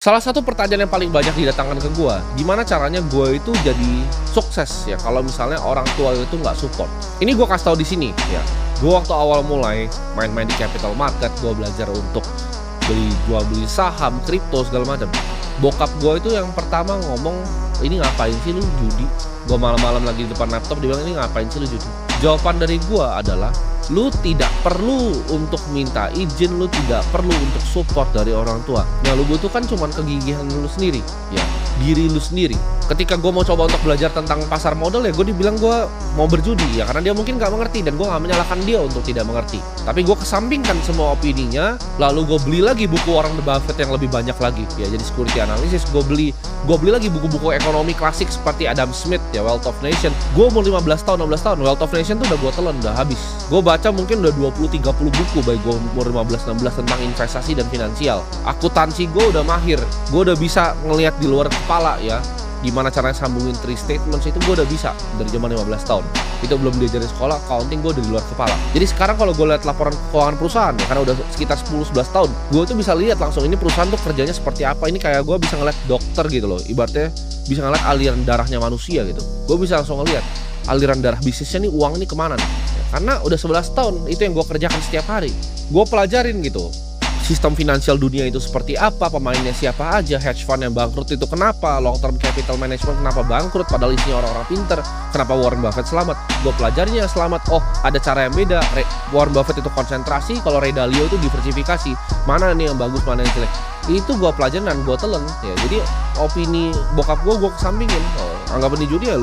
Salah satu pertanyaan yang paling banyak didatangkan ke gue, gimana caranya gue itu jadi sukses ya kalau misalnya orang tua itu nggak support. Ini gue kasih tahu di sini ya. Gue waktu awal mulai main-main di capital market, gue belajar untuk jual beli saham, kripto segala macam. Bokap gue itu yang pertama ngomong, ini ngapain sih lu judi? Gue malam-malam lagi di depan laptop, dia bilang ini ngapain sih lu judi? Jawaban dari gue adalah, lu tidak perlu untuk minta izin, lu tidak perlu untuk support dari orang tua. Yang lu butuhkan cuma kegigihan lu sendiri, ya, diri lu sendiri. Ketika gue mau coba untuk belajar tentang pasar modal ya, gue dibilang gue mau berjudi ya, karena dia mungkin gak mengerti dan gue gak menyalahkan dia untuk tidak mengerti. Tapi gue kesampingkan semua opininya, lalu gue beli lagi buku Warren Buffett yang lebih banyak lagi, ya, jadi security analysis. Gue beli lagi buku-buku ekonomi klasik seperti Adam Smith ya, Wealth of Nation. Gue umur 15 tahun, 16 tahun, Wealth of Nation tuh udah gue telan, udah habis. Gue baca mungkin udah 20-30 buku baik gue umur 15-16 tentang investasi dan finansial. Akuntansi gue udah mahir, gue udah bisa ngelihat di luar kepala ya, gimana caranya sambungin three statements itu gue udah bisa dari zaman 15 tahun. Itu belum diajarin sekolah, accounting gue udah di luar kepala. Jadi sekarang kalau gue lihat laporan keuangan perusahaan ya, karena udah sekitar 10-11 tahun, gue tuh bisa lihat langsung ini perusahaan tuh kerjanya seperti apa. Ini kayak gue bisa ngeliat dokter gitu loh, ibaratnya bisa ngeliat aliran darahnya manusia gitu. Gue bisa langsung ngeliat aliran darah bisnisnya nih, uang nih kemana nih ya, karena udah 11 tahun itu yang gue kerjakan setiap hari. Gue pelajarin gitu sistem finansial dunia itu seperti apa, pemainnya siapa aja, hedge fund yang bangkrut itu kenapa, long term capital management kenapa bangkrut padahal isinya orang-orang pinter, kenapa Warren Buffett selamat, gue pelajarinya selamat. Oh, ada cara yang beda. Warren Buffett itu konsentrasi, kalau Ray Dalio itu diversifikasi, mana nih yang bagus, mana yang jelek, itu gue pelajarin dan gue telan ya. Jadi opini bokap gue kesampingin. Oh, anggap ini judi ya,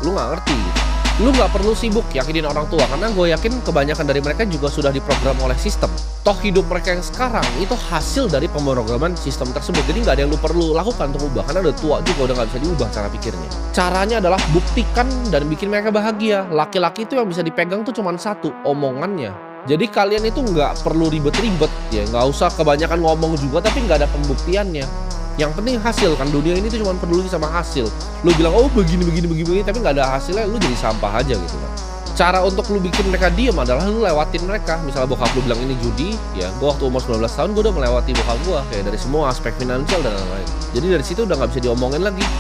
lu nggak ngerti gitu. Lu nggak perlu sibuk yakinin orang tua, karena gue yakin kebanyakan dari mereka juga sudah diprogram oleh sistem. Toh hidup mereka yang sekarang itu hasil dari pemrograman sistem tersebut. Jadi nggak ada yang lu perlu lakukan untuk ubah, karena udah tua juga, udah nggak bisa diubah cara pikirnya. Caranya adalah buktikan dan bikin mereka bahagia. Laki-laki itu yang bisa dipegang tuh cuma satu, omongannya. Jadi kalian itu nggak perlu ribet-ribet ya, nggak usah kebanyakan ngomong juga tapi nggak ada pembuktiannya. Yang penting hasil, kan dunia ini tuh cuma peduli sama hasil. Lu bilang, oh begini, tapi nggak ada hasilnya, lu jadi sampah aja gitu kan. Cara untuk lu bikin mereka diem adalah lu lewatin mereka. Misalnya bokap lu bilang ini judi, ya gue waktu umur 19 tahun gue udah melewati bokap gue, kayak dari semua aspek finansial dan lain-lain. Jadi dari situ udah nggak bisa diomongin lagi.